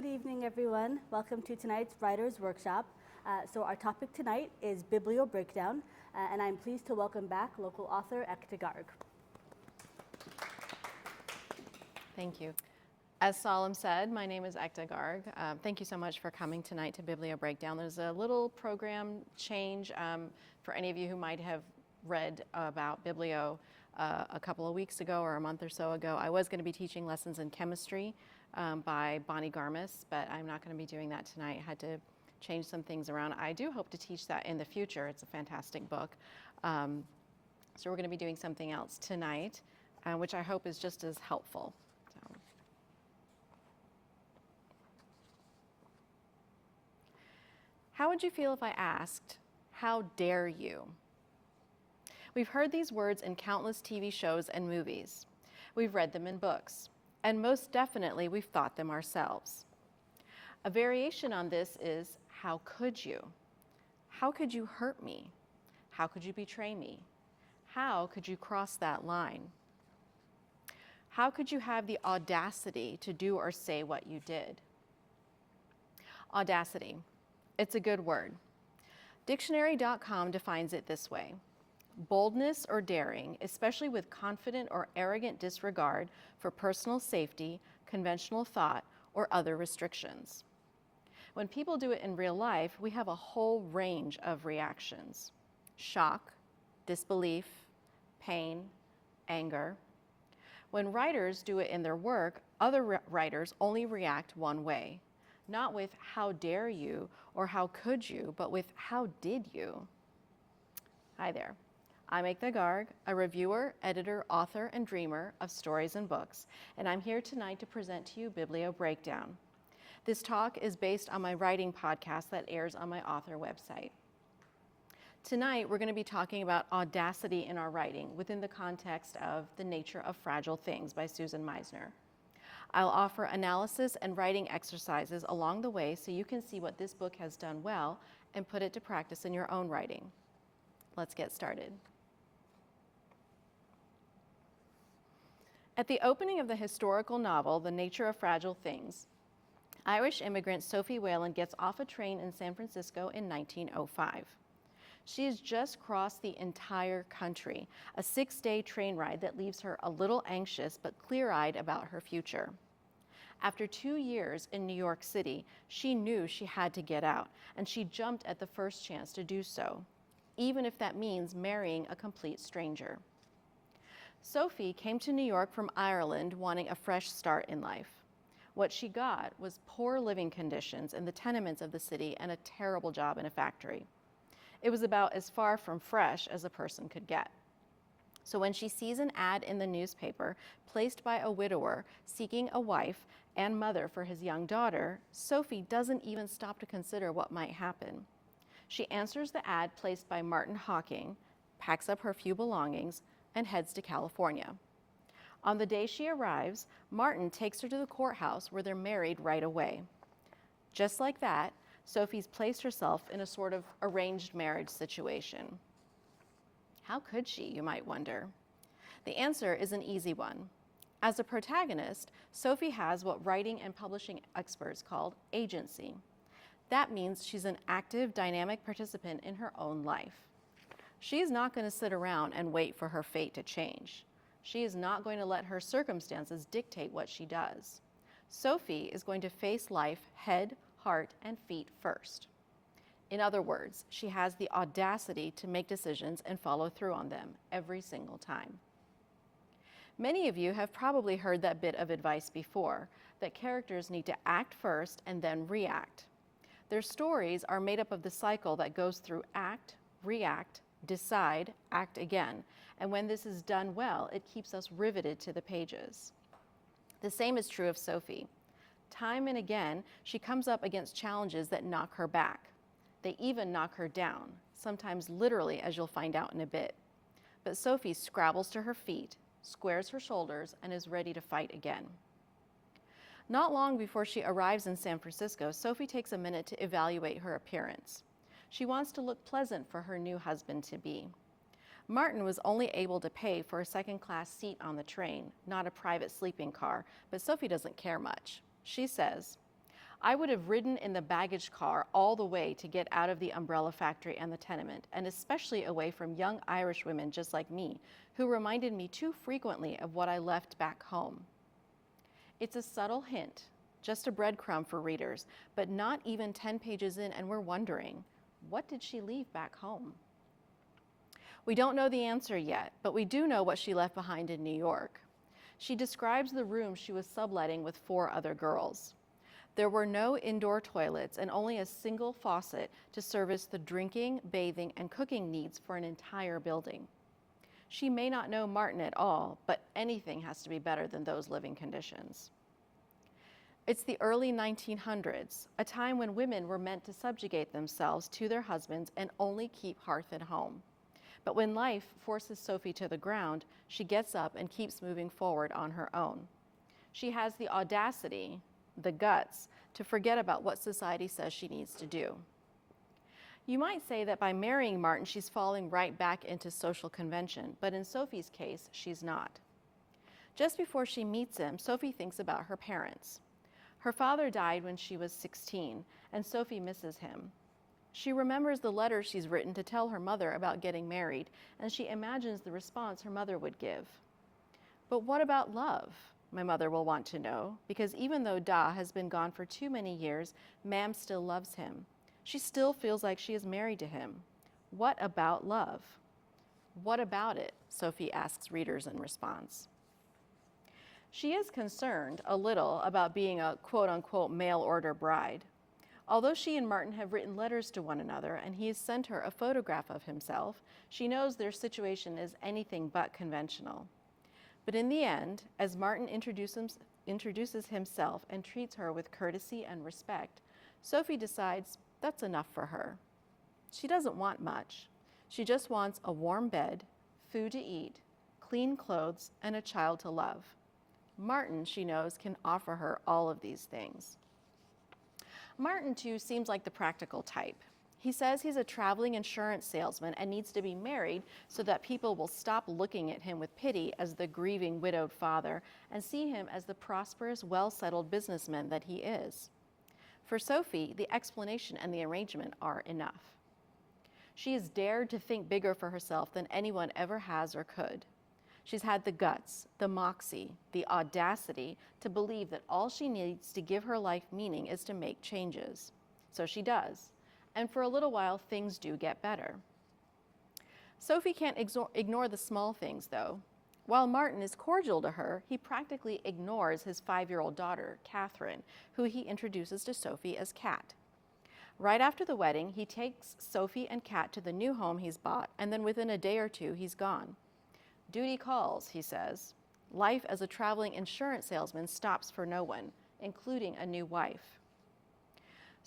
Good evening, everyone. Welcome to tonight's Writers Workshop. So our topic tonight is Biblio Breakdown, and I'm pleased to welcome back local author Ekta Garg. Thank you. As Salim said, my name is Ekta Garg. Thank you so much for coming tonight to Biblio Breakdown. There's a little program change for any of you who might have read about Biblio a couple of weeks ago or a month or so ago. I was going to be teaching lessons in chemistry by Bonnie Garmis, but I'm not going to be doing that tonight. I had to change some things around. I do hope to teach that in the future. It's a fantastic book. So we're going to be doing something else tonight, which I hope is just as helpful. How would you feel if I asked, how dare you? We've heard these words in countless TV shows and movies. We've read them in books, and most definitely we've thought them ourselves. A variation on this is, how could you? How could you hurt me? How could you betray me? How could you cross that line? How could you have the audacity to do or say what you did? Audacity. It's a good word. Dictionary.com defines it this way: boldness or daring, especially with confident or arrogant disregard for personal safety, conventional thought, or other restrictions. When people do it in real life, we have a whole range of reactions: shock, disbelief, pain, anger. When writers do it in their work, other writers only react one way. Not with how dare you or how could you, but with how did you? Hi there. I'm Ekta Garg, a reviewer, editor, author, and dreamer of stories and books, and I'm here tonight to present to you Biblio Breakdown. This talk is based on my writing podcast that airs on my author website. Tonight, we're going to be talking about audacity in our writing within the context of The Nature of Fragile Things by Susan Meisner. I'll offer analysis and writing exercises along the way so you can see what this book has done well and put it to practice in your own writing. Let's get started. At the opening of the historical novel, The Nature of Fragile Things, Irish immigrant Sophie Whalen gets off a train in San Francisco in 1905. She has just crossed the entire country, a 6-day train ride that leaves her a little anxious but clear-eyed about her future. After 2 years in New York City, she knew she had to get out, and she jumped at the first chance to do so, even if that means marrying a complete stranger. Sophie came to New York from Ireland wanting a fresh start in life. What she got was poor living conditions in the tenements of the city and a terrible job in a factory. It was about as far from fresh as a person could get. So when she sees an ad in the newspaper placed by a widower seeking a wife and mother for his young daughter, Sophie doesn't even stop to consider what might happen. She answers the ad placed by Martin Hawking, packs up her few belongings, and heads to California. On the day she arrives, Martin takes her to the courthouse where they're married right away. Just like that, Sophie's placed herself in a sort of arranged marriage situation. How could she, you might wonder? The answer is an easy one. As a protagonist, Sophie has what writing and publishing experts call agency. That means she's an active, dynamic participant in her own life. She's not going to sit around and wait for her fate to change. She is not going to let her circumstances dictate what she does. Sophie is going to face life head, heart, and feet first. In other words, she has the audacity to make decisions and follow through on them every single time. Many of you have probably heard that bit of advice before, that characters need to act first and then react. Their stories are made up of the cycle that goes through act, react, decide, act again, and when this is done well, it keeps us riveted to the pages. The same is true of Sophie. Time and again, she comes up against challenges that knock her back. They even knock her down, sometimes literally, as you'll find out in a bit. But Sophie scrabbles to her feet, squares her shoulders, and is ready to fight again. Not long before she arrives in San Francisco, Sophie takes a minute to evaluate her appearance. She wants to look pleasant for her new husband-to-be. Martin was only able to pay for a second-class seat on the train, not a private sleeping car, but Sophie doesn't care much. She says, I would have ridden in the baggage car all the way to get out of the umbrella factory and the tenement, and especially away from young Irish women just like me, who reminded me too frequently of what I left back home. It's a subtle hint, just a breadcrumb for readers, but not even 10 pages in, and we're wondering, what did she leave back home? We don't know the answer yet, but we do know what she left behind in New York. She describes the room she was subletting with 4 other girls. There were no indoor toilets and only a single faucet to service the drinking, bathing, and cooking needs for an entire building. She may not know Martin at all, but anything has to be better than those living conditions. It's the early 1900s, a time when women were meant to subjugate themselves to their husbands and only keep hearth and home. But when life forces Sophie to the ground, she gets up and keeps moving forward on her own. She has the audacity, the guts, to forget about what society says she needs to do. You might say that by marrying Martin, she's falling right back into social convention, but in Sophie's case, she's not. Just before she meets him, Sophie thinks about her parents. Her father died when she was 16, and Sophie misses him. She remembers the letters she's written to tell her mother about getting married, and she imagines the response her mother would give. But what about love? My mother will want to know, because even though Da has been gone for too many years, Mam still loves him. She still feels like she is married to him. What about love? What about it? Sophie asks readers in response. She is concerned a little about being a quote-unquote mail-order bride. Although she and Martin have written letters to one another and he has sent her a photograph of himself, she knows their situation is anything but conventional. But in the end, as Martin introduces himself and treats her with courtesy and respect, Sophie decides that's enough for her. She doesn't want much. She just wants a warm bed, food to eat, clean clothes, and a child to love. Martin, she knows, can offer her all of these things. Martin, too, seems like the practical type. He says he's a traveling insurance salesman and needs to be married so that people will stop looking at him with pity as the grieving widowed father and see him as the prosperous, well-settled businessman that he is. For Sophie, the explanation and the arrangement are enough. She has dared to think bigger for herself than anyone ever has or could. She's had the guts, the moxie, the audacity to believe that all she needs to give her life meaning is to make changes. So she does. And for a little while, things do get better. Sophie can't ignore the small things, though. While Martin is cordial to her, he practically ignores his 5-year-old daughter, Catherine, who he introduces to Sophie as Kat. Right after the wedding, he takes Sophie and Kat to the new home he's bought, and then within a day or two, he's gone. Duty calls, he says. Life as a traveling insurance salesman stops for no one, including a new wife.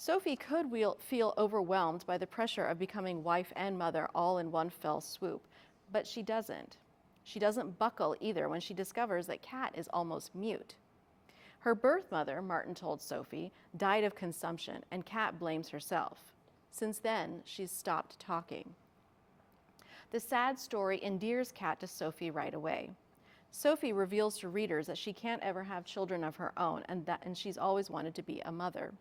Sophie could feel overwhelmed by the pressure of becoming wife and mother all in one fell swoop, but she doesn't. She doesn't buckle either when she discovers that Kat is almost mute. Her birth mother, Martin told Sophie, died of consumption, and Kat blames herself. Since then, she's stopped talking. The sad story endears Kat to Sophie right away. Sophie reveals to readers that she can't ever have children of her own and she's always wanted to be a mother.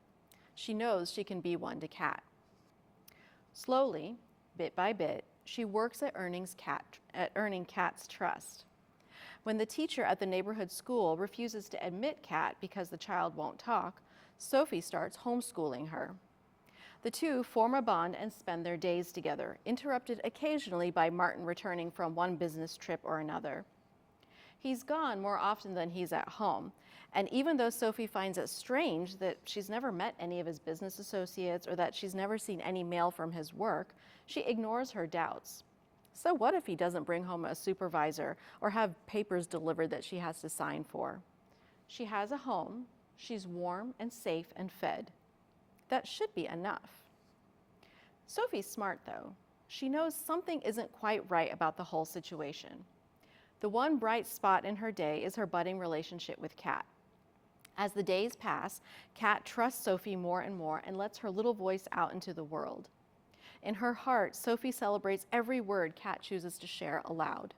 She knows she can be one to Kat. Slowly, bit by bit, she works at earning Kat's trust. When the teacher at the neighborhood school refuses to admit Kat because the child won't talk, Sophie starts homeschooling her. The two form a bond and spend their days together, interrupted occasionally by Martin returning from one business trip or another. He's gone more often than he's at home, and even though Sophie finds it strange that she's never met any of his business associates or that she's never seen any mail from his work, she ignores her doubts. So what if he doesn't bring home a supervisor or have papers delivered that she has to sign for? She has a home, she's warm and safe and fed. That should be enough. Sophie's smart, though. She knows something isn't quite right about the whole situation. The one bright spot in her day is her budding relationship with Kat. As the days pass, Kat trusts Sophie more and more and lets her little voice out into the world. In her heart, Sophie celebrates every word Kat chooses to share aloud.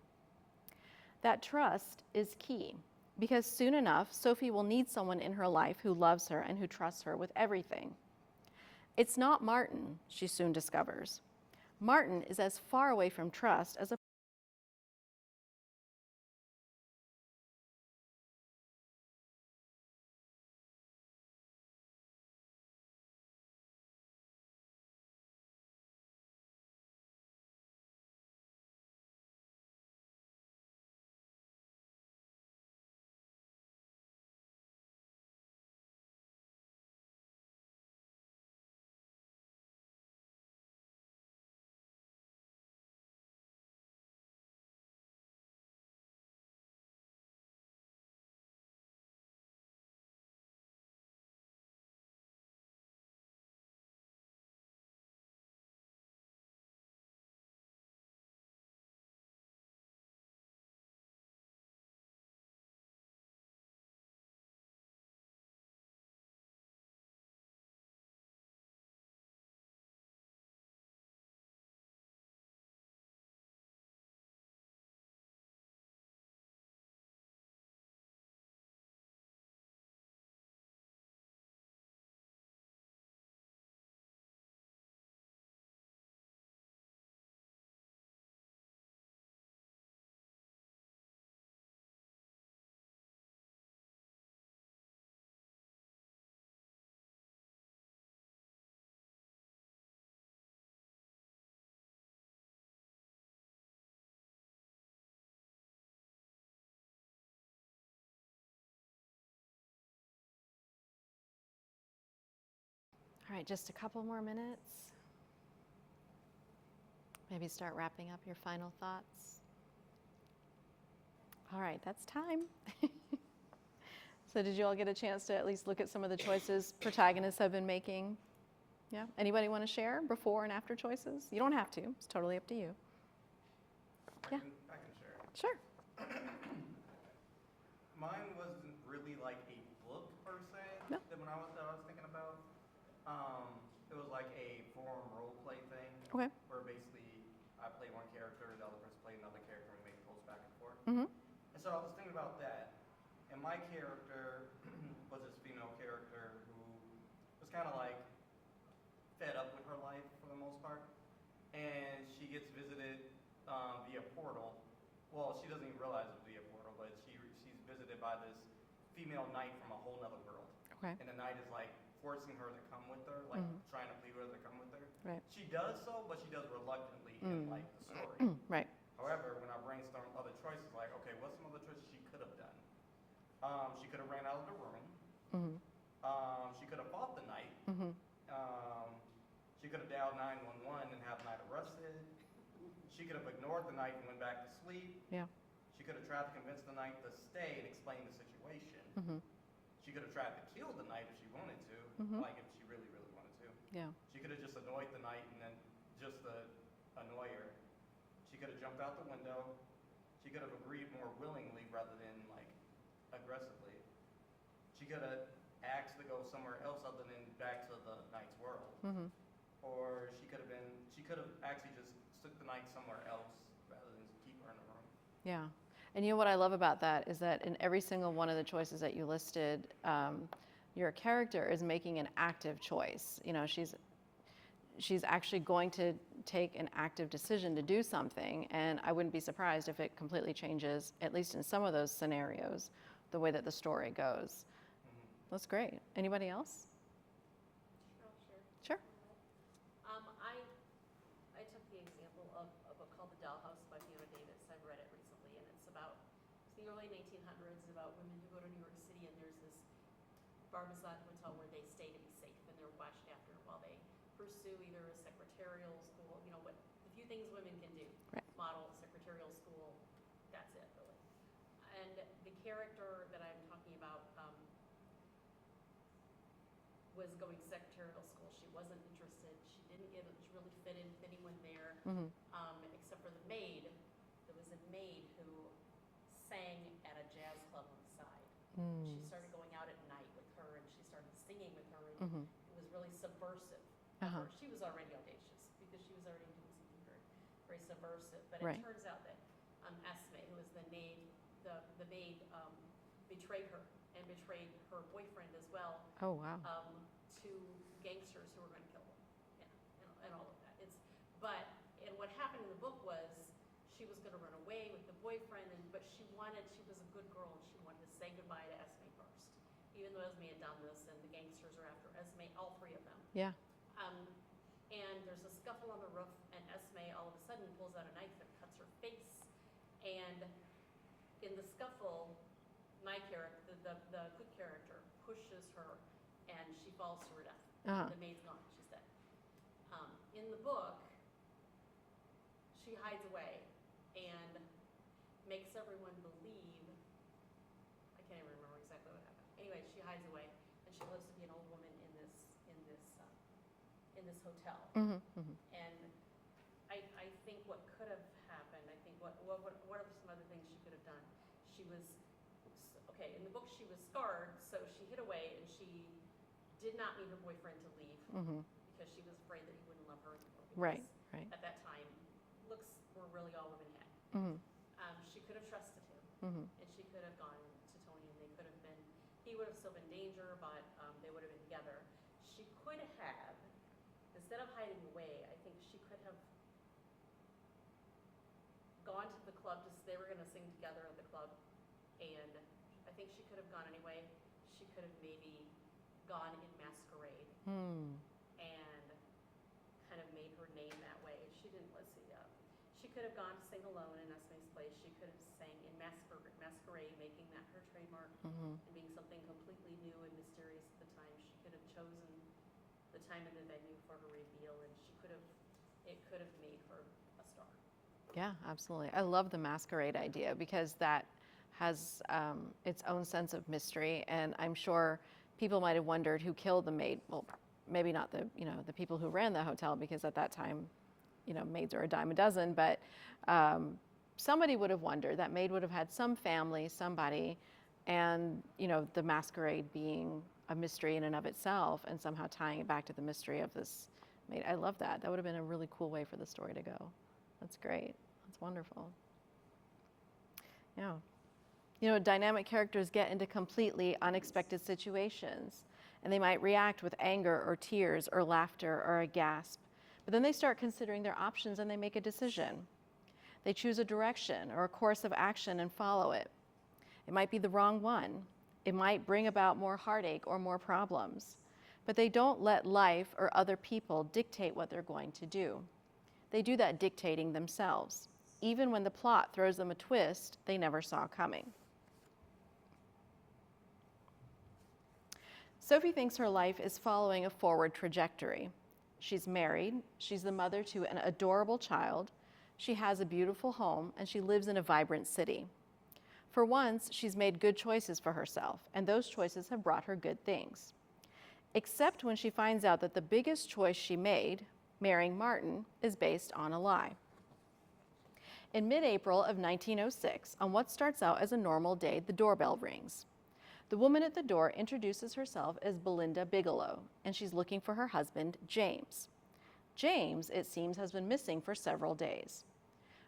That trust is key. Because soon enough, Sophie will need someone in her life who loves her and who trusts her with everything. It's not Martin, she soon discovers. Martin is as far away from trust as a All right, just a couple more minutes. Maybe start wrapping up your final thoughts. All right, that's time. So did you all get a chance to at least look at some of the choices protagonists have been making? Yeah, anybody want to share before and after choices? You don't have to, it's totally up to you. I can share. Sure. Mine wasn't really like a book per se. No. That I was thinking about. It was like a forum role play thing. Okay. Where basically I play one character, the other person played another character, and we make pulls back and forth. Mm-hmm. And so I was thinking about that. And my character was this female character who was kind of like fed up with her life for the most part. And she gets visited via portal. Well, she doesn't even realize it's via portal, but she's visited by this female knight from a whole nother world. Okay. And the knight is like forcing her to come with her, like trying to plead with her to come with her. Right. She does so, but she does reluctantly in like the story. Right. However, when I brainstorm other choices, like, okay, what's some other choices she could have done? She could have ran out of the room. Mm-hmm. She could have fought the knight. Mm-hmm. She could have dialed 911 and have the knight arrested. She could have ignored the knight and went back to sleep. Yeah. She could have tried to convince the knight to stay and explain the situation. Mm-hmm. She could have tried to kill the knight if she wanted to, like if she really, really wanted to. Yeah. She could have just annoyed the knight and then just to annoy her. She could have jumped out the window. She could have agreed more willingly rather than like aggressively. She could have asked to go somewhere else other than back to the knight's world. Mm-hmm. Or she could have actually just took the knight somewhere else rather than keep her in the room. Yeah. And you know what I love about that is that in every single one of the choices that you listed, your character is making an active choice. You know, she's actually going to take an active decision to do something, and I wouldn't be surprised if it completely changes, at least in some of those scenarios, the way that the story goes. That's great. Anybody else? I'll share. Sure. I took the example of a book called The Dollhouse by Fiona Davis. I've read it recently, and it's the early 1900s, about women who go to New York City, and there's this Barbizon hotel where they stay to be safe, and they're watched after while they pursue either a secretarial school, you know, what the few things women can do. Right. Model, secretarial school, that's it, really. And the character that I'm talking about was going to secretarial school. She wasn't interested. She didn't really fit in with anyone there, except for the maid. There was a maid who sang at a jazz club on the side. She started going out at night with her, and she started singing with her, and it was really subversive. She was already audacious because she was already doing something very, very subversive. But Right. it turns out that Esme, who was the maid, betrayed her and betrayed her boyfriend as well, Oh, wow. to gangsters who were going to kill them, and all of that. And what happened in the book was she was going to run away with the boyfriend, but she was a good girl, and she wanted to say goodbye to Esme first, even though Esme had done this, and the gangsters are after Esme, all three of them. Yeah. And there's a scuffle on the roof, and Esme all of a sudden pulls out a knife and cuts her face. And in the scuffle, my character, the good character, pushes her, and she falls to her death. Uh-huh. The maid's gone; she's dead. In the book, she hides away and makes everyone believe. I can't even remember exactly what happened. Anyway, she hides away, and she lives to be an old woman in this hotel. Mm-hmm. Mm-hmm. And I think what could have happened, I think what are some other things she could have done? She was, okay, in the book she was scarred, so she hid away, and she did not need her boyfriend to leave, Mm-hmm. because she was afraid that he wouldn't love her anymore. Right, because right. At that time, looks were really all women had. Mm-hmm. She could have trusted him, Mm-hmm. and she could have gone to Tony, and they could have been, he would have still been in danger, but they would have been together. She could have, instead of hiding away, I think she could have gone to the club, they were going to sing together at the club, and I think she could have gone anyway. She could have maybe gone in masquerade Hmm. and kind of made her name that way. She didn't, she could have gone to sing alone in Esme's place. She could have sang in masquerade, making that her trademark, Mm-hmm. and being something completely new and mysterious at the time. She could have chosen the time and the venue for her reveal, and it could have made her a star. Yeah, absolutely. I love the masquerade idea because that has its own sense of mystery, and I'm sure people might have wondered who killed the maid. Well, maybe not the people who ran the hotel, because at that time, maids are a dime a dozen, but somebody would have wondered. That maid would have had some family, somebody, and the masquerade being a mystery in and of itself, and somehow tying it back to the mystery of this maid. I love that. That would have been a really cool way for the story to go. That's great. That's wonderful. Yeah. Dynamic characters get into completely unexpected situations, and they might react with anger or tears or laughter or a gasp. But then they start considering their options and they make a decision. They choose a direction or a course of action and follow it. It might be the wrong one. It might bring about more heartache or more problems. But they don't let life or other people dictate what they're going to do. They do that dictating themselves, even when the plot throws them a twist they never saw coming. Sophie thinks her life is following a forward trajectory. She's married, she's the mother to an adorable child, she has a beautiful home, and she lives in a vibrant city. For once, she's made good choices for herself, and those choices have brought her good things. Except when she finds out that the biggest choice she made, marrying Martin, is based on a lie. In mid-April of 1906, on what starts out as a normal day, the doorbell rings. The woman at the door introduces herself as Belinda Bigelow, and she's looking for her husband, James. James, it seems, has been missing for several days.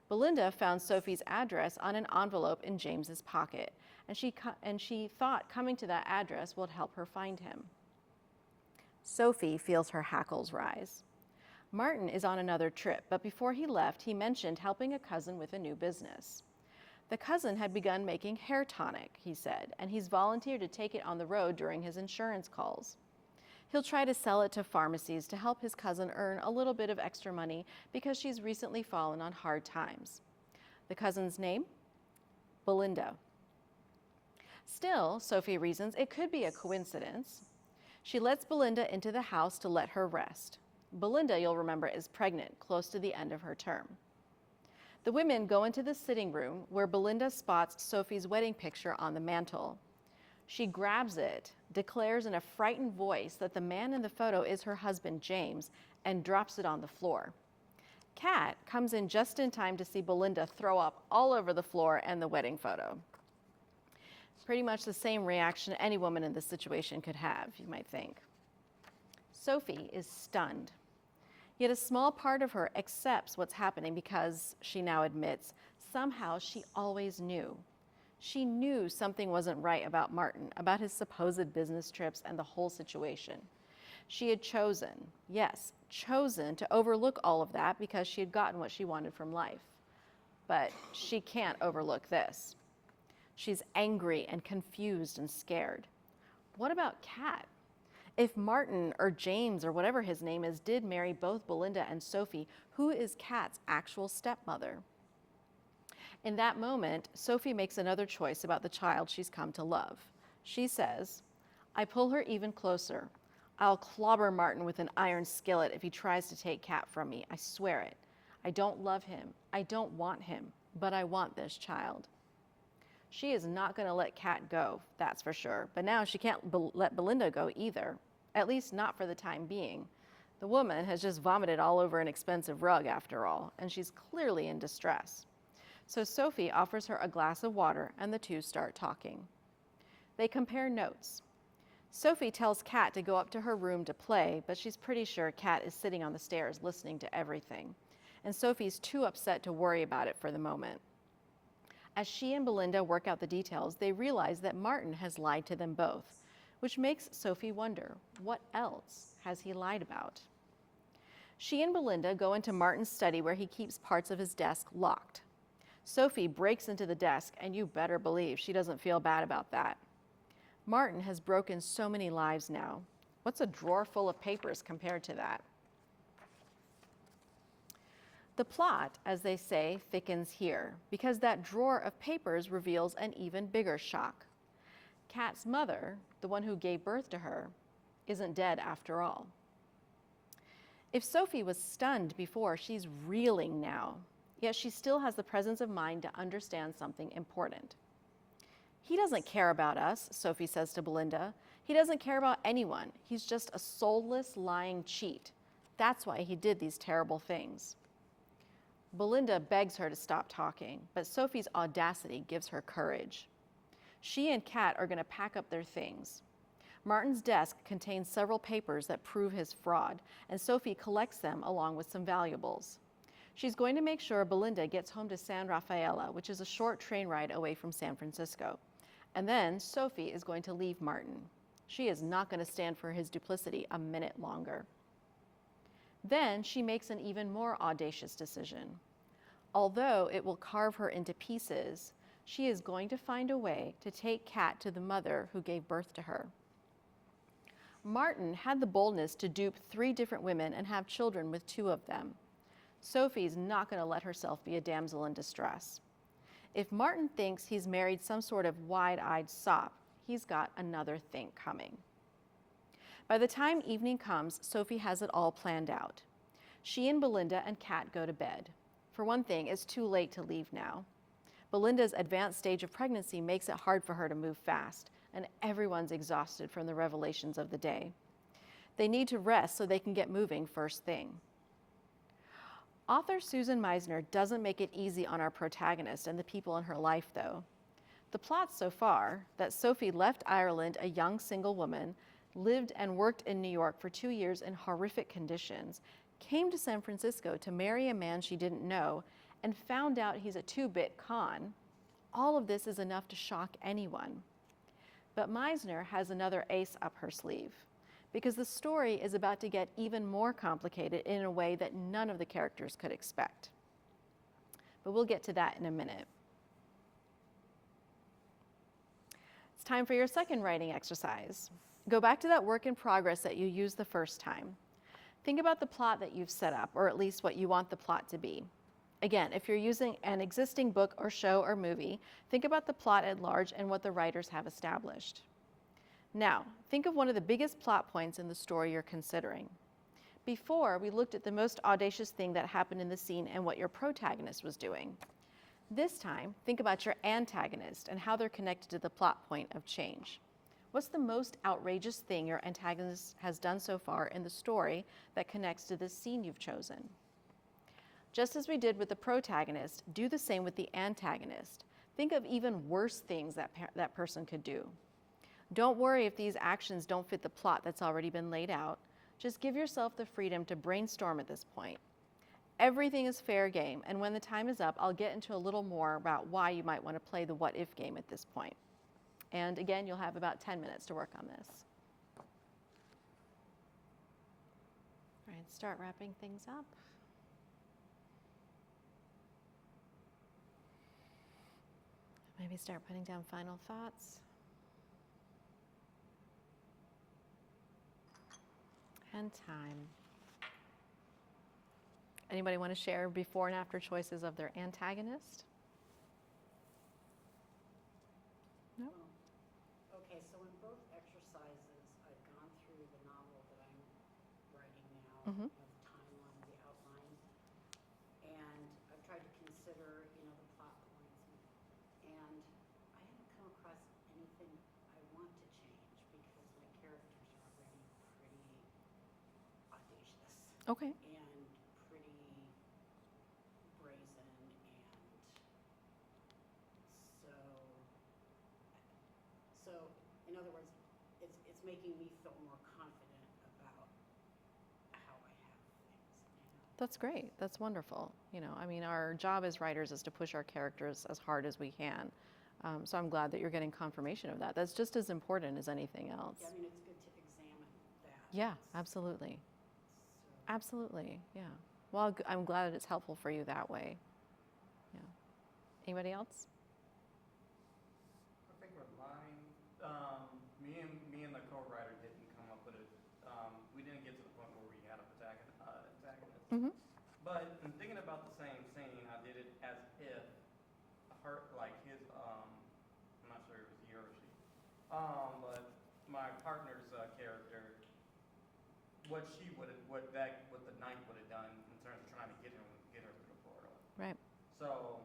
Belinda found Sophie's address on an envelope in James's pocket, and she thought coming to that address would help her find him. Sophie feels her hackles rise. Martin is on another trip, but before he left, he mentioned helping a cousin with a new business. The cousin had begun making hair tonic, he said, and he's volunteered to take it on the road during his insurance calls. He'll try to sell it to pharmacies to help his cousin earn a little bit of extra money because she's recently fallen on hard times. The cousin's name? Belinda. Still, Sophie reasons, it could be a coincidence. She lets Belinda into the house to let her rest. Belinda, you'll remember, is pregnant, close to the end of her term. The women go into the sitting room where Belinda spots Sophie's wedding picture on the mantle. She grabs it, declares in a frightened voice that the man in the photo is her husband, James, and drops it on the floor. Kat comes in just in time to see Belinda throw up all over the floor and the wedding photo. Pretty much the same reaction any woman in this situation could have, you might think. Sophie is stunned. Yet a small part of her accepts what's happening because, she now admits, somehow she always knew. She knew something wasn't right about Martin, about his supposed business trips and the whole situation. She had chosen, yes, chosen to overlook all of that because she had gotten what she wanted from life. But she can't overlook this. She's angry and confused and scared. What about Kat? If Martin or James or whatever his name is did marry both Belinda and Sophie, who is Kat's actual stepmother? In that moment, Sophie makes another choice about the child she's come to love. She says, I pull her even closer. I'll clobber Martin with an iron skillet if he tries to take Kat from me. I swear it. I don't love him. I don't want him, but I want this child. She is not going to let Kat go, that's for sure. But now she can't let Belinda go either, at least not for the time being. The woman has just vomited all over an expensive rug after all, and she's clearly in distress. So Sophie offers her a glass of water, and the two start talking. They compare notes. Sophie tells Kat to go up to her room to play, but she's pretty sure Kat is sitting on the stairs listening to everything, and Sophie's too upset to worry about it for the moment. As she and Belinda work out the details, they realize that Martin has lied to them both, which makes Sophie wonder, what else has he lied about? She and Belinda go into Martin's study where he keeps parts of his desk locked. Sophie breaks into the desk, and you better believe she doesn't feel bad about that. Martin has broken so many lives now. What's a drawer full of papers compared to that? The plot, as they say, thickens here, because that drawer of papers reveals an even bigger shock. Kat's mother, the one who gave birth to her, isn't dead after all. If Sophie was stunned before, she's reeling now, yet she still has the presence of mind to understand something important. He doesn't care about us, Sophie says to Belinda. He doesn't care about anyone. He's just a soulless, lying cheat. That's why he did these terrible things. Belinda begs her to stop talking, but Sophie's audacity gives her courage. She and Kat are going to pack up their things. Martin's desk contains several papers that prove his fraud, and Sophie collects them along with some valuables. She's going to make sure Belinda gets home to San Rafaela, which is a short train ride away from San Francisco. And then Sophie is going to leave Martin. She is not going to stand for his duplicity a minute longer. Then she makes an even more audacious decision. Although it will carve her into pieces, she is going to find a way to take Kat to the mother who gave birth to her. Martin had the boldness to dupe 3 different women and have children with 2 of them. Sophie's not going to let herself be a damsel in distress. If Martin thinks he's married some sort of wide-eyed sop, he's got another thing coming. By the time evening comes, Sophie has it all planned out. She and Belinda and Kat go to bed. For one thing, it's too late to leave now. Belinda's advanced stage of pregnancy makes it hard for her to move fast, and everyone's exhausted from the revelations of the day. They need to rest so they can get moving first thing. Author Susan Meisner doesn't make it easy on our protagonist and the people in her life, though. The plot so far, that Sophie left Ireland a young single woman, lived and worked in New York for 2 years in horrific conditions, came to San Francisco to marry a man she didn't know, and found out he's a 2-bit con, all of this is enough to shock anyone. But Meisner has another ace up her sleeve, because the story is about to get even more complicated in a way that none of the characters could expect. But we'll get to that in a minute. It's time for your second writing exercise. Go back to that work in progress that you used the first time. Think about the plot that you've set up, or at least what you want the plot to be. Again, if you're using an existing book or show or movie, think about the plot at large and what the writers have established. Now, think of one of the biggest plot points in the story you're considering. Before, we looked at the most audacious thing that happened in the scene and what your protagonist was doing. This time, think about your antagonist and how they're connected to the plot point of change. What's the most outrageous thing your antagonist has done so far in the story that connects to this scene you've chosen? Just as we did with the protagonist, do the same with the antagonist. Think of even worse things that person could do. Don't worry if these actions don't fit the plot that's already been laid out. Just give yourself the freedom to brainstorm at this point. everything is fair game. And when the time is up, I'll get into a little more about why you might want to play the what if game at this point. And again, you'll have about 10 minutes to work on this. All right, start wrapping things up. Maybe start putting down final thoughts. And time. Anybody want to share before and after choices of their antagonist? No? Okay, so in both exercises, I've gone through the novel that I'm writing now, Mhm. the timeline, the outline, and I've tried to consider, the plot points, and I haven't come across anything I want to change because my characters are already pretty audacious. Okay. And pretty brazen, and so in other words, it's making me feel more confident about how I have things. That's great. That's wonderful. Our job as writers is to push our characters as hard as we can. So I'm glad that you're getting confirmation of that. That's just as important as anything else. Yeah, it's good to examine that. Yeah, absolutely. So, Absolutely, yeah. Well, I'm glad it's helpful for you that way. Yeah. Anybody else? I think with mine, me and the co-writer didn't come up with it. We didn't get to the point where we had a antagonist. Mm-hmm. But in thinking about the same scene, I did it as if his, I'm not sure if it was he or she, but my partner's character, what the knight would have done in terms of trying to get her through the portal. Right. So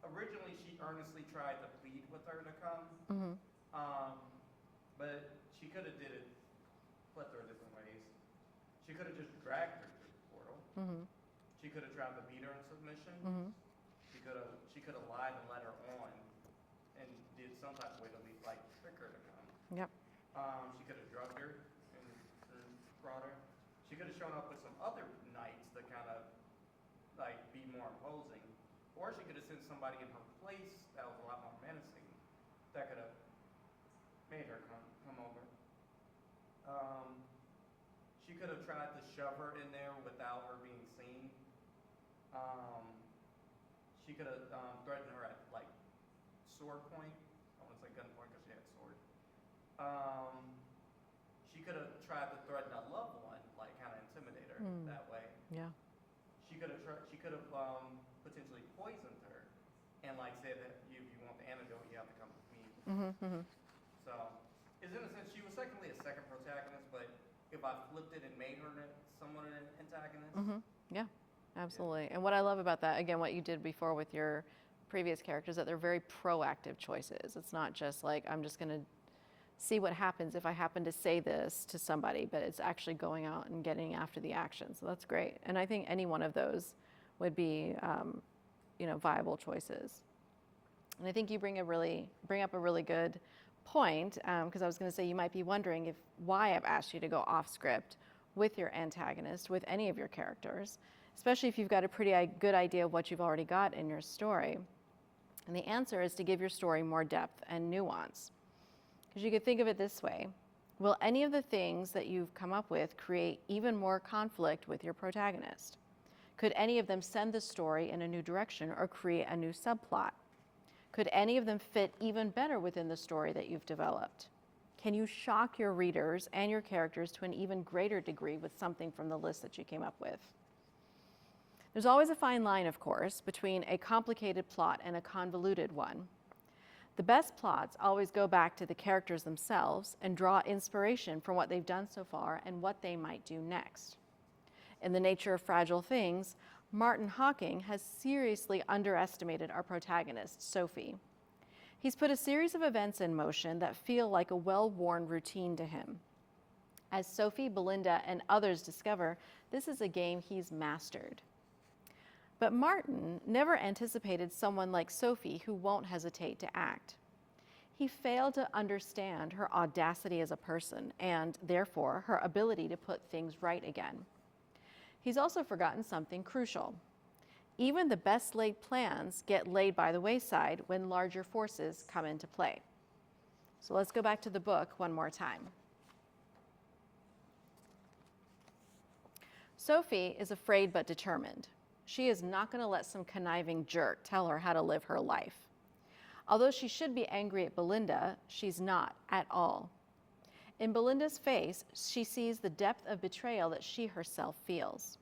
originally she earnestly tried to plead with her to come, Mm-hmm. but she could have did it plethora of different ways. She could have just dragged her through the portal. Mm-hmm. She could have tried to beat her in submission. Mm-hmm. She could have lied and let her on, and did some type of way to at least trick her to come. Yep. She could have drugged her and brought her. She could have shown up with some other knights to kind of be more imposing, or she could have sent somebody in her place that was a lot more menacing that could have made her come over. She could have tried to shove her in there without her being seen. She could have threatened her at sword point. I want to say gun point because she had sword. She could have tried to threaten a loved one, kind of intimidate her that way. Yeah. She could have potentially poisoned her, and said that if you want the antidote, you have to come with me. Mm-hmm. Mm-hmm. So, in a sense, she was technically a second protagonist, but if I flipped it and made her somewhat an antagonist. Mm-hmm. Yeah, absolutely. And what I love about that, again, what you did before with your previous characters, that they're very proactive choices. It's not just I'm just going to see what happens if I happen to say this to somebody, but it's actually going out and getting after the action. So that's great. And I think any one of those would be, viable choices. And I think you bring up a really good point, because I was going to say you might be wondering why I've asked you to go off script with your antagonist, with any of your characters, especially if you've got a pretty good idea of what you've already got in your story. And the answer is to give your story more depth and nuance. Because you could think of it this way: will any of the things that you've come up with create even more conflict with your protagonist? Could any of them send the story in a new direction or create a new subplot? Could any of them fit even better within the story that you've developed? Can you shock your readers and your characters to an even greater degree with something from the list that you came up with? There's always a fine line, of course, between a complicated plot and a convoluted one. The best plots always go back to the characters themselves and draw inspiration from what they've done so far and what they might do next. In The Nature of Fragile Things, Martin Hawking has seriously underestimated our protagonist, Sophie. He's put a series of events in motion that feel like a well-worn routine to him. As Sophie, Belinda, and others discover, this is a game he's mastered. But Martin never anticipated someone like Sophie who won't hesitate to act. He failed to understand her audacity as a person and, therefore, her ability to put things right again. He's also forgotten something crucial. Even the best laid plans get laid by the wayside when larger forces come into play. So let's go back to the book one more time. Sophie is afraid but determined. She is not going to let some conniving jerk tell her how to live her life. Although she should be angry at Belinda, she's not at all. In Belinda's face, she sees the depth of betrayal that she herself feels.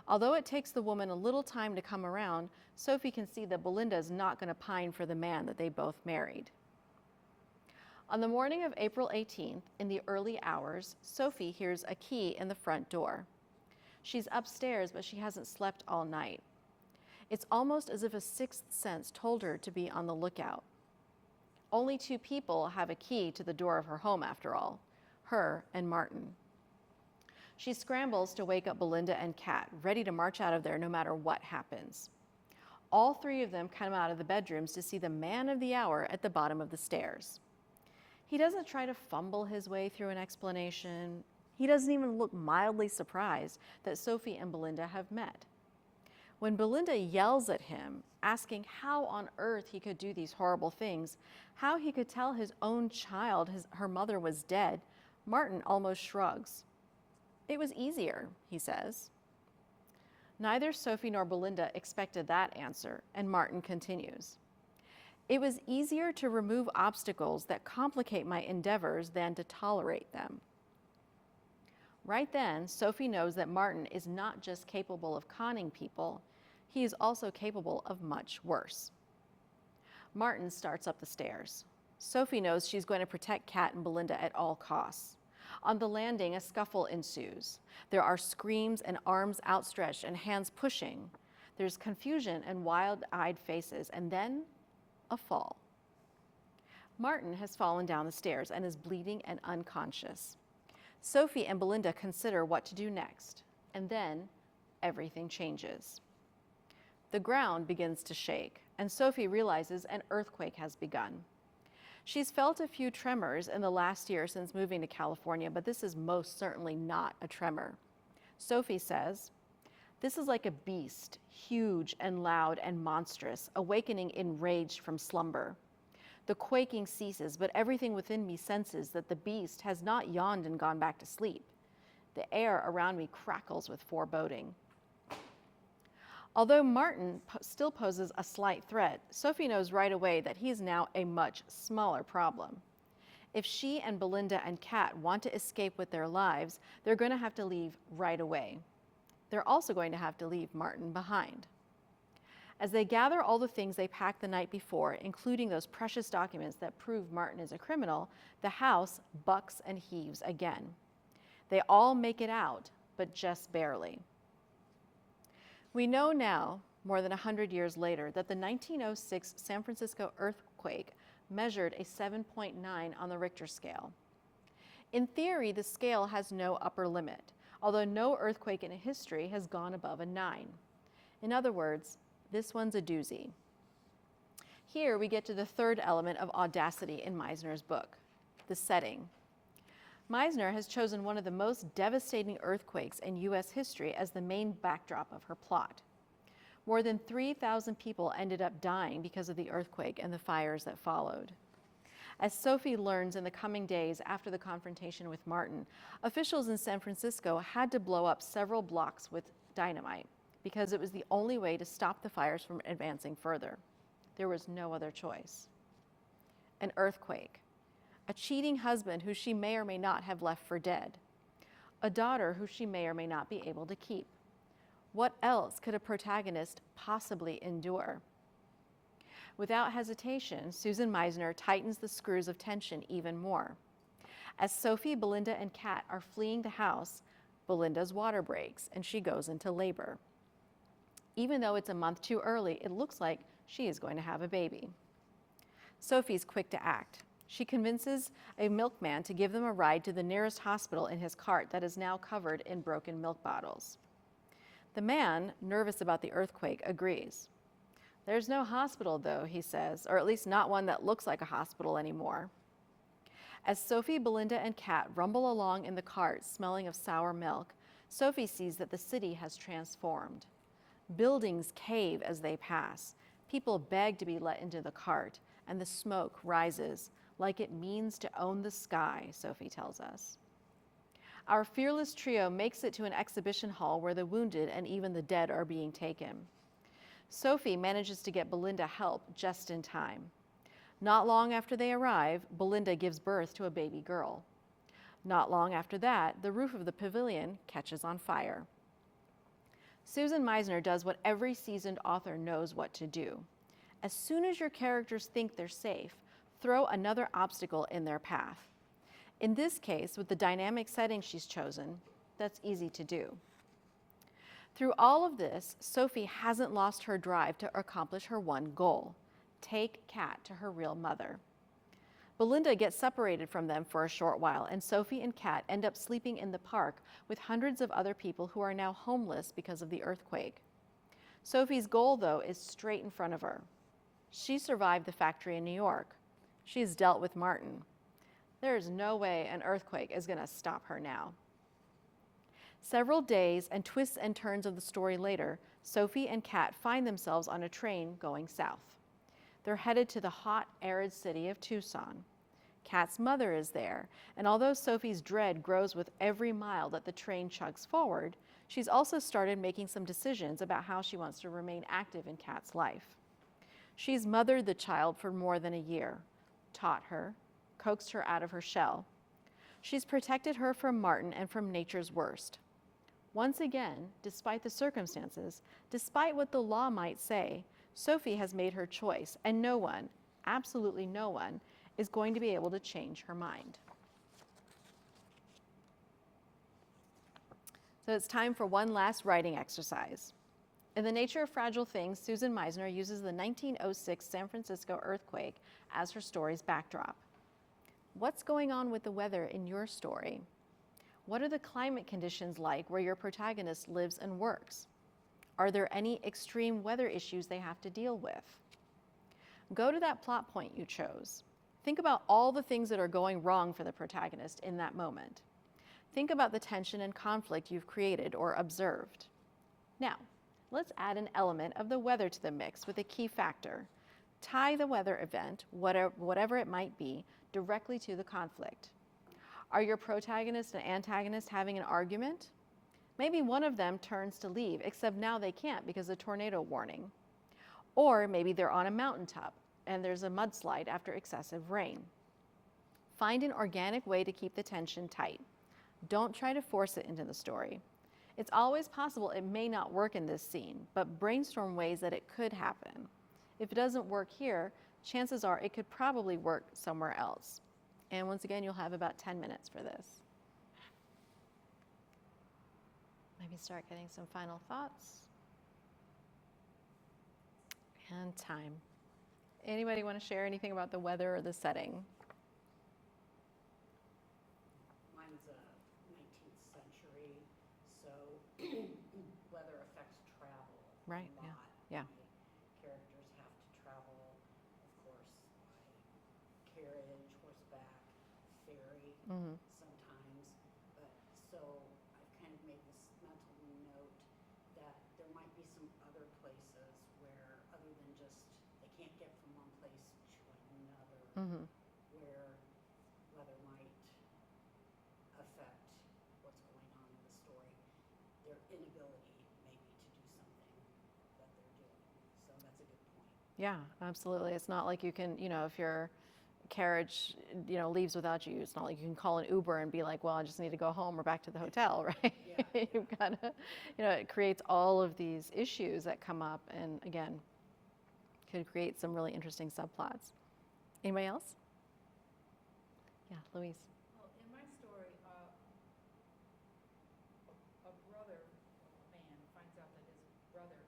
Although it takes the woman a little time to come around, Sophie can see that Belinda is not going to pine for the man that they both married. On the morning of April 18th, in the early hours, Sophie hears a key in the front door. She's upstairs, but she hasn't slept all night. It's almost as if a sixth sense told her to be on the lookout. Only two people have a key to the door of her home, after all, her and Martin. She scrambles to wake up Belinda and Kat, ready to march out of there no matter what happens. All three of them come out of the bedrooms to see the man of the hour at the bottom of the stairs. He doesn't try to fumble his way through an explanation. He doesn't even look mildly surprised that Sophie and Belinda have met. When Belinda yells at him, asking how on earth he could do these horrible things, how he could tell his own child her mother was dead, Martin almost shrugs. "It was easier," he says. Neither Sophie nor Belinda expected that answer, and Martin continues. "It was easier to remove obstacles that complicate my endeavors than to tolerate them." Right then, Sophie knows that Martin is not just capable of conning people, he is also capable of much worse. Martin starts up the stairs. Sophie knows she's going to protect Kat and Belinda at all costs. On the landing, a scuffle ensues. There are screams and arms outstretched and hands pushing. There's confusion and wild-eyed faces, and then a fall. Martin has fallen down the stairs and is bleeding and unconscious. Sophie and Belinda consider what to do next, and then everything changes. The ground begins to shake, and Sophie realizes an earthquake has begun. She's felt a few tremors in the last year since moving to California, but this is most certainly not a tremor. Sophie says, "This is like a beast, huge and loud and monstrous, awakening enraged from slumber. The quaking ceases, but everything within me senses that the beast has not yawned and gone back to sleep. The air around me crackles with foreboding." Although Martin still poses a slight threat, Sophie knows right away that he's now a much smaller problem. If she and Belinda and Kat want to escape with their lives, they're going to have to leave right away. They're also going to have to leave Martin behind. As they gather all the things they packed the night before, including those precious documents that prove Martin is a criminal, the house bucks and heaves again. They all make it out, but just barely. We know now, more than 100 years later, that the 1906 San Francisco earthquake measured a 7.9 on the Richter scale. In theory, the scale has no upper limit, although no earthquake in history has gone above a 9. In other words, this one's a doozy. Here we get to the third element of audacity in Meisner's book, the setting. Meisner has chosen one of the most devastating earthquakes in U.S. history as the main backdrop of her plot. More than 3,000 people ended up dying because of the earthquake and the fires that followed. As Sophie learns in the coming days after the confrontation with Martin, officials in San Francisco had to blow up several blocks with dynamite because it was the only way to stop the fires from advancing further. There was no other choice. An earthquake. A cheating husband who she may or may not have left for dead. A daughter who she may or may not be able to keep. What else could a protagonist possibly endure? Without hesitation, Susan Meisner tightens the screws of tension even more. As Sophie, Belinda, and Kat are fleeing the house, Belinda's water breaks and she goes into labor. Even though it's a month too early, it looks like she is going to have a baby. Sophie's quick to act. She convinces a milkman to give them a ride to the nearest hospital in his cart that is now covered in broken milk bottles. The man, nervous about the earthquake, agrees. "There's no hospital though," he says, or at least not one that looks like a hospital anymore. As Sophie, Belinda, and Kat rumble along in the cart smelling of sour milk, Sophie sees that the city has transformed. Buildings cave as they pass. People beg to be let into the cart, and the smoke rises like it means to own the sky, Sophie tells us. Our fearless trio makes it to an exhibition hall where the wounded and even the dead are being taken. Sophie manages to get Belinda help just in time. Not long after they arrive, Belinda gives birth to a baby girl. Not long after that, the roof of the pavilion catches on fire. Susan Meisner does what every seasoned author knows what to do. As soon as your characters think they're safe, throw another obstacle in their path. In this case, with the dynamic setting she's chosen, that's easy to do. Through all of this, Sophie hasn't lost her drive to accomplish her one goal: take Kat to her real mother. Belinda gets separated from them for a short while, and Sophie and Kat end up sleeping in the park with hundreds of other people who are now homeless because of the earthquake. Sophie's goal, though, is straight in front of her. She survived the factory in New York. She's dealt with Martin. There's no way an earthquake is going to stop her now. Several days and twists and turns of the story later, Sophie and Kat find themselves on a train going south. They're headed to the hot, arid city of Tucson. Kat's mother is there, and although Sophie's dread grows with every mile that the train chugs forward, she's also started making some decisions about how she wants to remain active in Kat's life. She's mothered the child for more than a year, taught her, coaxed her out of her shell. She's protected her from Martin and from nature's worst. Once again, despite the circumstances, despite what the law might say, Sophie has made her choice, and no one, absolutely no one, is going to be able to change her mind. So it's time for one last writing exercise. In The Nature of Fragile Things, Susan Meisner uses the 1906 San Francisco earthquake as her story's backdrop. What's going on with the weather in your story? What are the climate conditions like where your protagonist lives and works? Are there any extreme weather issues they have to deal with? Go to that plot point you chose. Think about all the things that are going wrong for the protagonist in that moment. Think about the tension and conflict you've created or observed. Now, let's add an element of the weather to the mix with a key factor. Tie the weather event, whatever it might be, directly to the conflict. Are your protagonist and antagonist having an argument? Maybe one of them turns to leave, except now they can't because of tornado warning. Or maybe they're on a mountaintop and there's a mudslide after excessive rain. Find an organic way to keep the tension tight. Don't try to force it into the story. It's always possible it may not work in this scene, but brainstorm ways that it could happen. If it doesn't work here, chances are it could probably work somewhere else. And once again, you'll have about 10 minutes for this. Maybe start getting some final thoughts. And time. Anybody want to share anything about the weather or the setting? Mine's 19th century, so weather affects travel Right, a lot. yeah. My characters have to travel, of course, by carriage, horseback, ferry sometimes. But so I've kind of made this mental note that there might be some other places where, other than just, they can't get from one place to another, where weather might affect what's going on in the story. Their inability maybe to do something that they're doing. So that's a good point. Yeah, absolutely. It's not like you can, if your carriage, leaves without you, it's not like you can call an Uber and be like, well, I just need to go home or back to the hotel, right? Yeah. You've got to, it creates all of these issues that come up and, again, could create some really interesting subplots. Anybody else? Yeah, Louise. Well, in my story, a brother, a man, finds out that his brother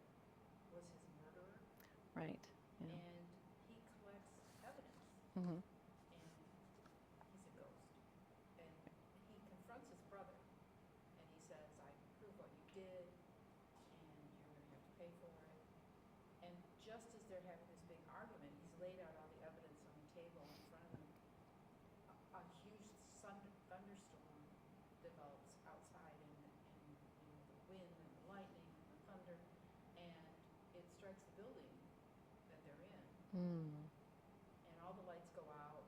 was his murderer, Right. Yeah. and he collects evidence, Mm-hmm. and he's a ghost. And he confronts his brother, and he says, I can prove what you did, and you're going to have to pay for it. And just as they're having this big argument, he's laid out all the evidence on the table in front of them. A huge thunderstorm develops outside in strikes the building that they're in, Mm. and all the lights go out,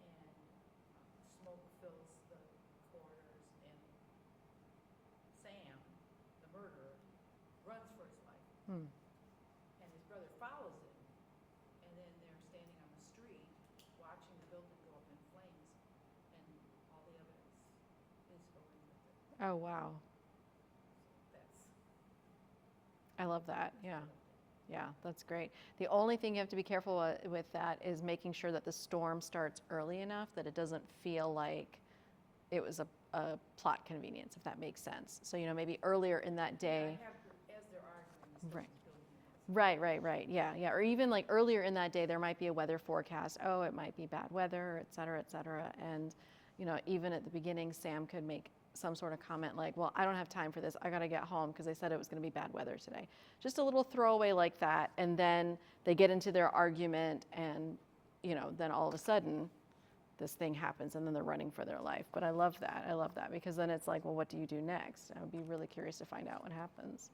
and smoke fills the corridors, and Sam, the murderer, runs for his life. Mm. And his brother follows him, and then they're standing on the street watching the building go up in flames, and all the evidence is going with it. Oh, wow. That's I love that. Yeah. Yeah, that's great. The only thing you have to be careful with that is making sure that the storm starts early enough that it doesn't feel like it was a plot convenience, if that makes sense. So, maybe earlier in that day. I have, as they're arguing, the Right. building. Right. Yeah. Or even like earlier in that day, there might be a weather forecast. Oh, it might be bad weather, et cetera, et cetera. And, even at the beginning, Sam could make some sort of comment like, well, I don't have time for this. I got to get home because they said it was going to be bad weather today. Just a little throwaway like that. And then they get into their argument and, then all of a sudden this thing happens and then they're running for their life. But I love that because then it's like, well, what do you do next? I would be really curious to find out what happens.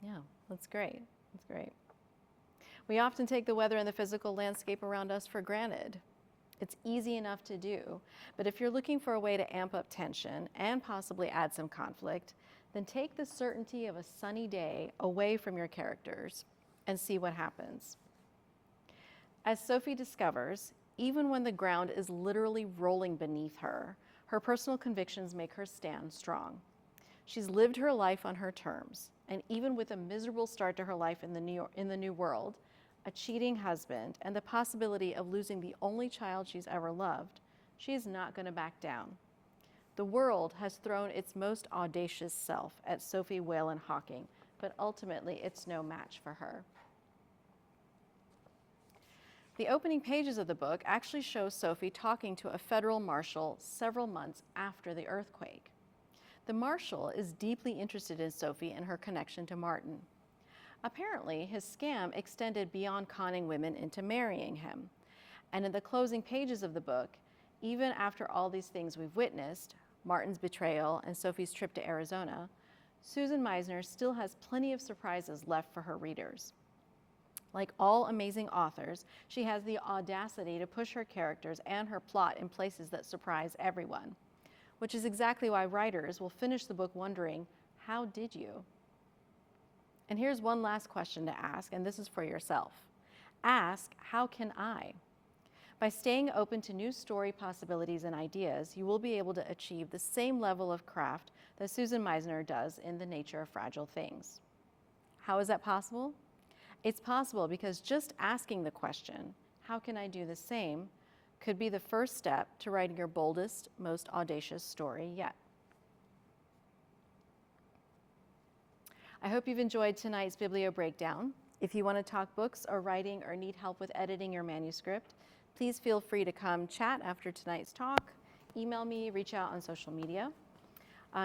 Yeah, that's great. That's great. We often take the weather and the physical landscape around us for granted. It's easy enough to do, but if you're looking for a way to amp up tension and possibly add some conflict, then take the certainty of a sunny day away from your characters and see what happens. As Sophie discovers, even when the ground is literally rolling beneath her, her personal convictions make her stand strong. She's lived her life on her terms, and even with a miserable start to her life in the new world, a cheating husband, and the possibility of losing the only child she's ever loved, she is not going to back down. The world has thrown its most audacious self at Sophie Whalen Hawking, but ultimately it's no match for her. The opening pages of the book actually show Sophie talking to a federal marshal several months after the earthquake. The marshal is deeply interested in Sophie and her connection to Martin. Apparently, his scam extended beyond conning women into marrying him. And in the closing pages of the book, even after all these things we've witnessed, Martin's betrayal and Sophie's trip to Arizona, Susan Meisner still has plenty of surprises left for her readers. Like all amazing authors, she has the audacity to push her characters and her plot in places that surprise everyone, which is exactly why writers will finish the book wondering, how did you? And here's one last question to ask, and this is for yourself. Ask, how can I? By staying open to new story possibilities and ideas, you will be able to achieve the same level of craft that Susan Meisner does in The Nature of Fragile Things. How is that possible? It's possible because just asking the question, how can I do the same, could be the first step to writing your boldest, most audacious story yet. I hope you've enjoyed tonight's Biblio Breakdown. If you want to talk books or writing or need help with editing your manuscript, please feel free to come chat after tonight's talk, email me, reach out on social media.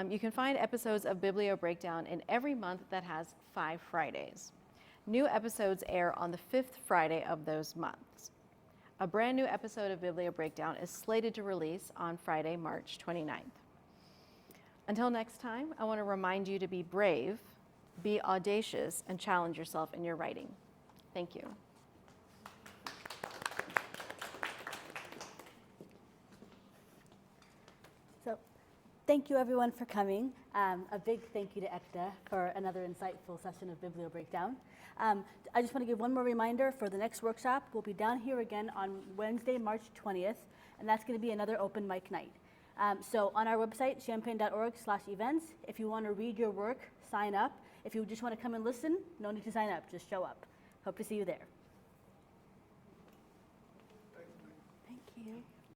You can find episodes of Biblio Breakdown in every month that has 5 Fridays. New episodes air on the 5th Friday of those months. A brand new episode of Biblio Breakdown is slated to release on Friday, March 29th. Until next time, I want to remind you to be brave, be audacious, and challenge yourself in your writing. Thank you. So, thank you everyone for coming. A big thank you to Ekta for another insightful session of Biblio Breakdown. I just want to give one more reminder for the next workshop. We'll be down here again on Wednesday, March 20th, and that's going to be another open mic night. So on our website, champaign.org/events, if you want to read your work, sign up. If you just want to come and listen, no need to sign up, just show up. Hope to see you there. Thank you. Thank you.